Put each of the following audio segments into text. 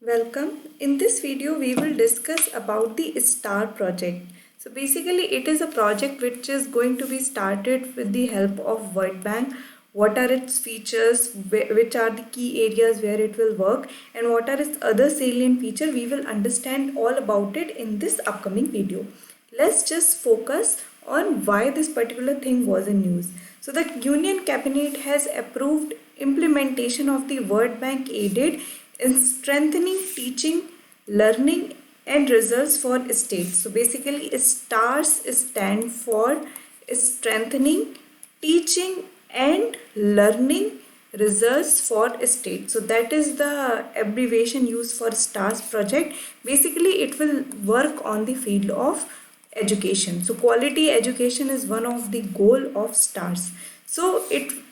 Welcome. In this video, we will discuss about the STAR project. So basically, it is a project which is going to be started with the help of World Bank. What are its features, which are the key areas where it will work, and what are its other salient features, we will understand all about it in this upcoming video. Let's just focus on why this particular thing was in news. So the Union Cabinet has approved implementation of the World Bank aided in strengthening teaching, learning and results for states. So basically STARS stand for strengthening, teaching and learning results for states. So that is the abbreviation used for STARS project. Basically it will work on the field of education. So quality education is one of the goal of STARS. So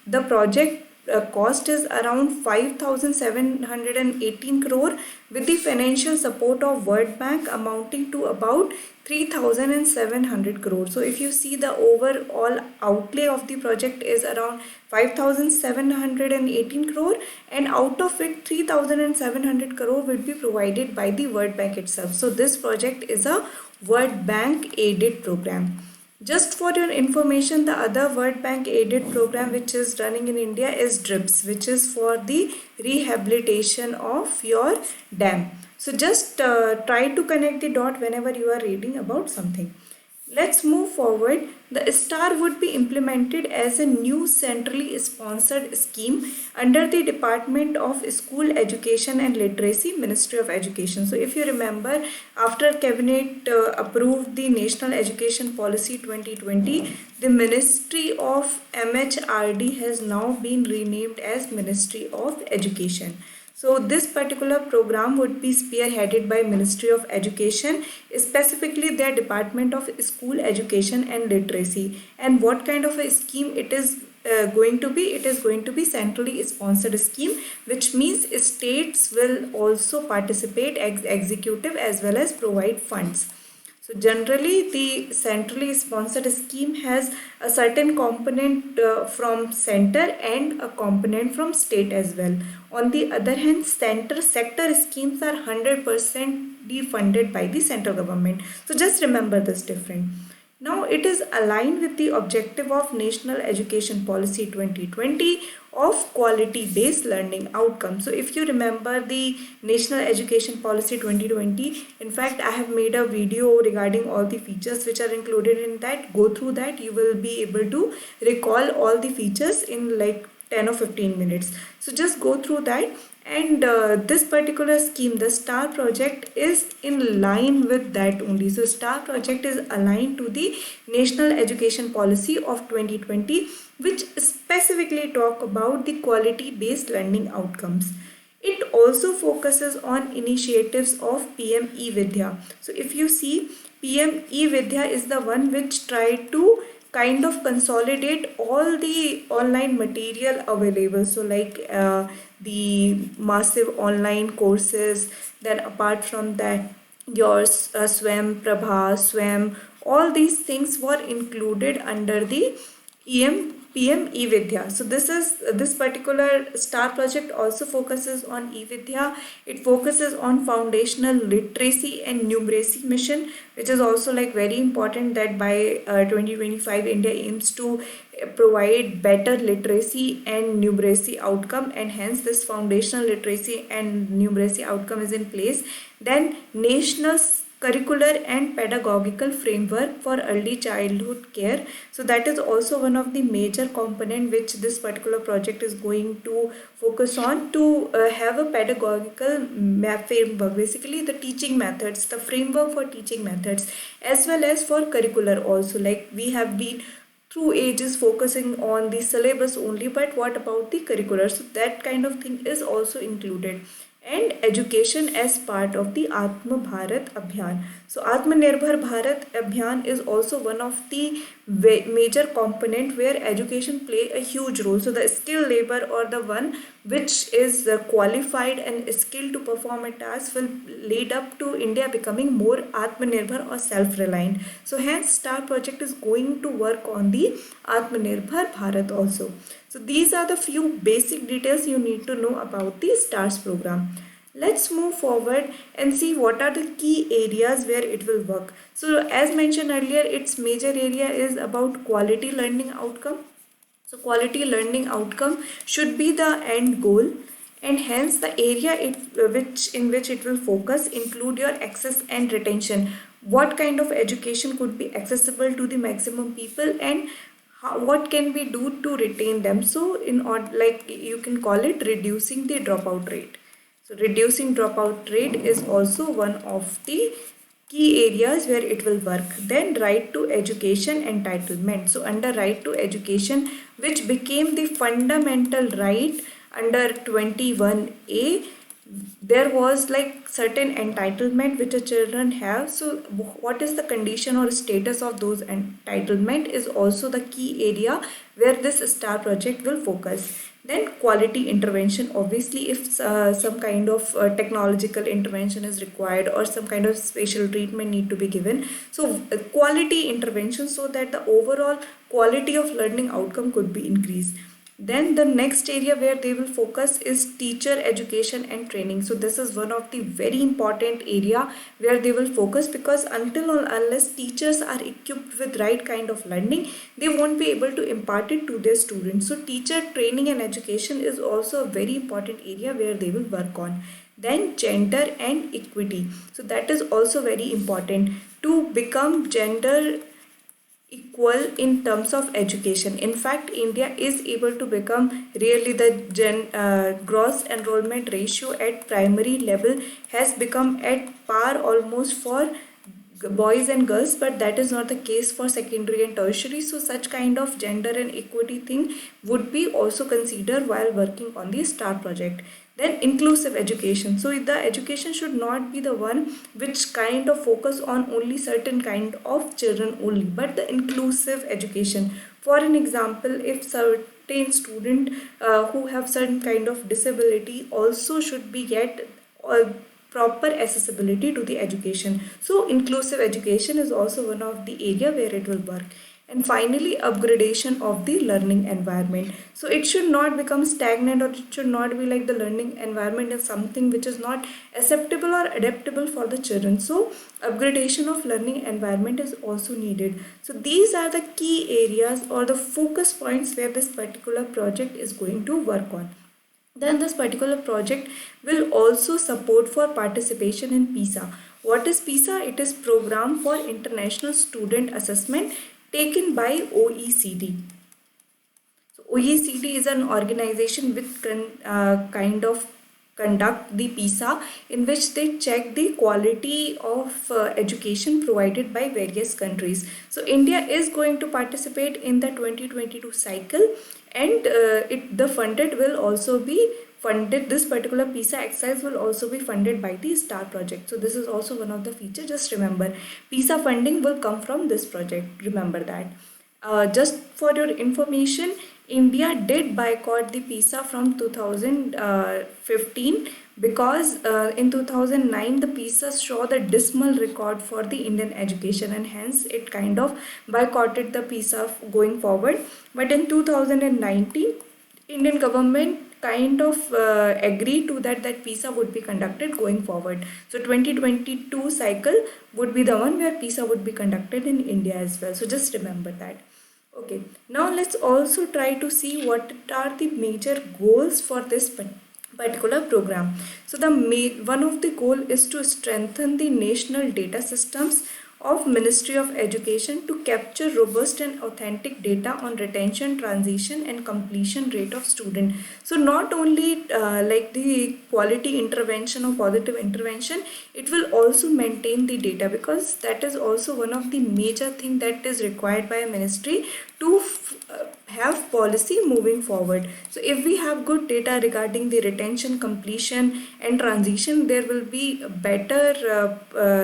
the project cost is around 5,718 crore with the financial support of World Bank amounting to about 3,700 crore. So if you see, the overall outlay of the project is around 5,718 crore, and out of it 3,700 crore will be provided by the World Bank itself. So this project is a World Bank aided program. Just for your information, the other World Bank aided program which is running in India is DRIPS, which is for the rehabilitation of your dam. So just try to connect the dot whenever you are reading about something. Let's move forward. The STAR would be implemented as a new centrally sponsored scheme under the Department of School Education and Literacy, Ministry of Education. So if you remember, after Cabinet approved the National Education Policy 2020, the Ministry of MHRD has now been renamed as Ministry of Education. So this particular program would be spearheaded by Ministry of Education, specifically their Department of School Education and Literacy. And what kind of a scheme it is going to be? It is going to be centrally sponsored scheme, which means states will also participate as executive as well as provide funds. So generally the centrally sponsored scheme has a certain component from center and a component from state as well. On the other hand, sector schemes are 100% defunded by the central government. So just remember this difference. Now it is aligned with the objective of National Education Policy 2020 of quality based learning outcomes. So if you remember the National Education Policy 2020, in fact I have made a video regarding all the features which are included in that. Go through that, you will be able to recall all the features in like 10 or 15 minutes. So just go through that. And this particular scheme, the STAR project, is in line with that only. So STAR project is aligned to the National Education Policy of 2020, which specifically talk about the quality based learning outcomes. It also focuses on initiatives of PM eVidya. So if you see, PM eVidya is the one which tried to kind of consolidate all the online material available. So like the massive online courses, then apart from that your swam prabha swam, all these things were included under the PM eVidya. So this particular STAR project also focuses on eVidya. It focuses on foundational literacy and numeracy mission, which is also like very important, that by 2025 India aims to provide better literacy and numeracy outcome, and hence this foundational literacy and numeracy outcome is in place. Then national curricular and pedagogical framework for early childhood care. So that is also one of the major component which this particular project is going to focus on, to have a pedagogical framework, basically the teaching methods, the framework for teaching methods, as well as for curricular also. Like we have been through ages focusing on the syllabus only, but what about the curricular? So that kind of thing is also included. And education as part of the Atma Bharat Abhiyan. So Atmanirbhar Bharat Abhiyan is also one of the major component where education play a huge role. So the skilled labor, or the one which is qualified and skilled to perform a task, will lead up to India becoming more Atmanirbhar or self-reliant. So hence STAR project is going to work on the Atmanirbhar Bharat also. So these are the few basic details you need to know about the STARS program. Let's move forward and see what are the key areas where it will work. So as mentioned earlier, its major area is about quality learning outcome. So quality learning outcome should be the end goal, and hence the area in which it will focus include your access and retention. What kind of education could be accessible to the maximum people, and what can we do to retain them? So in order, like you can call it reducing the dropout rate. So reducing dropout rate is also one of the key areas where it will work. Then right to education entitlement. So under right to education, which became the fundamental right under 21A, there was like certain entitlement which the children have. So what is the condition or status of those entitlement is also the key area where this STAR project will focus. Then quality intervention, obviously if some kind of technological intervention is required or some kind of special treatment need to be given, so quality intervention so that the overall quality of learning outcome could be increased. Then the next area where they will focus is teacher education and training. So this is one of the very important area where they will focus, because until or unless teachers are equipped with right kind of learning, they won't be able to impart it to their students. So teacher training and education is also a very important area where they will work on. Then gender and equity. So that is also very important to become gender equal in terms of education. In fact, India is able to become really the gross enrollment ratio at primary level has become at par almost for boys and girls, but that is not the case for secondary and tertiary. So such kind of gender and equity thing would be also considered while working on the STAR project. Then inclusive education. So the education should not be the one which kind of focus on only certain kind of children only, but the inclusive education. For an example, if certain student who have certain kind of disability also should be get proper accessibility to the education. So inclusive education is also one of the area where it will work. And finally, upgradation of the learning environment. So it should not become stagnant, or it should not be like the learning environment is something which is not acceptable or adaptable for the children. So upgradation of learning environment is also needed. So these are the key areas or the focus points where this particular project is going to work on. Then this particular project will also support for participation in PISA. What is PISA? It is Program for International Student Assessment taken by OECD. So OECD is an organization which kind of conduct the PISA, in which they check the quality of education provided by various countries. So India is going to participate in the 2022 cycle, and the funded will also be funded. This particular PISA exercise will also be funded by the STAR project. So this is also one of the features. Just remember, PISA funding will come from this project. Remember that. Just for your information, India did boycott the PISA from 2015, because in 2009 the PISA saw the dismal record for the Indian education, and hence it kind of boycotted the PISA going forward. But in 2019, Indian government kind of agreed to that PISA would be conducted going forward. So 2022 cycle would be the one where PISA would be conducted in India as well. So just remember that. Okay, now let's also try to see what are the major goals for this particular program. So one of the goal is to strengthen the national data systems of Ministry of Education to capture robust and authentic data on retention, transition and completion rate of student. So not only like the quality intervention or positive intervention, it will also maintain the data, because that is also one of the major thing that is required by a ministry to have policy moving forward. So if we have good data regarding the retention, completion and transition, there will be better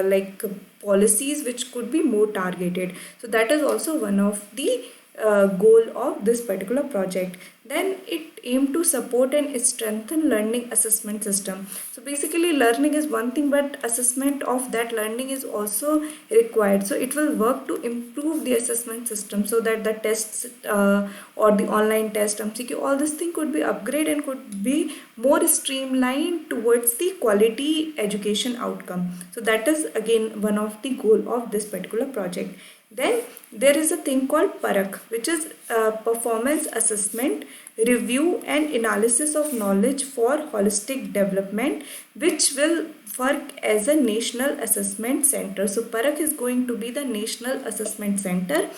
like policies which could be more targeted. So that is also one of the goal of this particular project. Then it aimed to support and strengthen learning assessment system. So basically learning is one thing, but assessment of that learning is also required. So it will work to improve the assessment system so that the tests or the online test, MCQ, all this thing could be upgraded and could be more streamlined towards the quality education outcome. So that is again one of the goal of this particular project. Then there is a thing called Parak, which is performance assessment, review and analysis of knowledge for holistic development, which will work as a national assessment center. So Parak is going to be the national assessment center.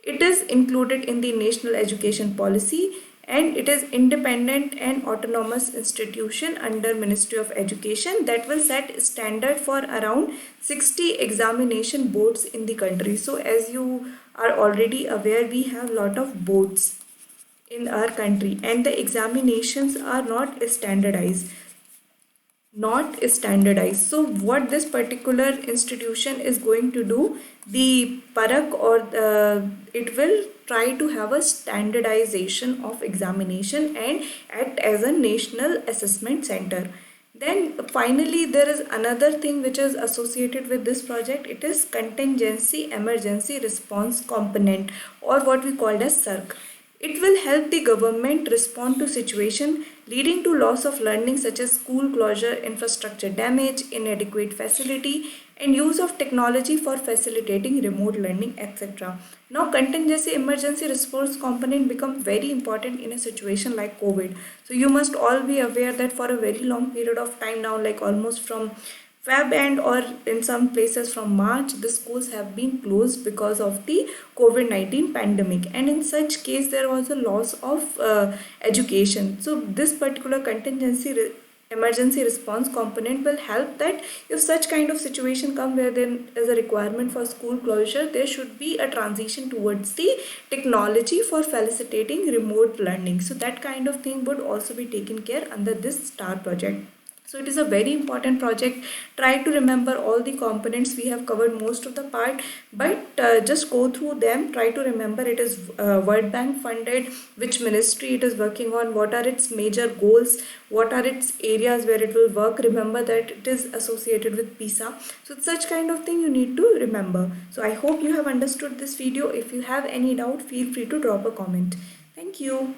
It is included in the national education policy, and it is independent and autonomous institution under Ministry of Education that will set standard for around 60 examination boards in the country. So as you are already aware, we have lot of boards in our country and the examinations are not standardized. So what this particular institution is going to do, the Parak or it will try to have a standardization of examination and act as a national assessment center. Then finally there is another thing which is associated with this project. It is contingency emergency response component, or what we called as CERC. It will help the government respond to situation leading to loss of learning such as school closure, infrastructure damage, inadequate facility and use of technology for facilitating remote learning, etc. Now contingency emergency response component become very important in a situation like COVID. So you must all be aware that for a very long period of time now, like almost from Feb end or in some places from March, the schools have been closed because of the COVID-19 pandemic, and in such case there was a loss of education. So this particular emergency response component will help that if such kind of situation come where there is a requirement for school closure, there should be a transition towards the technology for facilitating remote learning. So that kind of thing would also be taken care under this STAR project. So it is a very important project. Try to remember all the components. We have covered most of the part, but just go through them. Try to remember it is World Bank funded, which ministry it is working on, what are its major goals, what are its areas where it will work. Remember that it is associated with PISA. So such kind of thing you need to remember. So I hope you have understood this video. If you have any doubt, feel free to drop a comment. Thank you.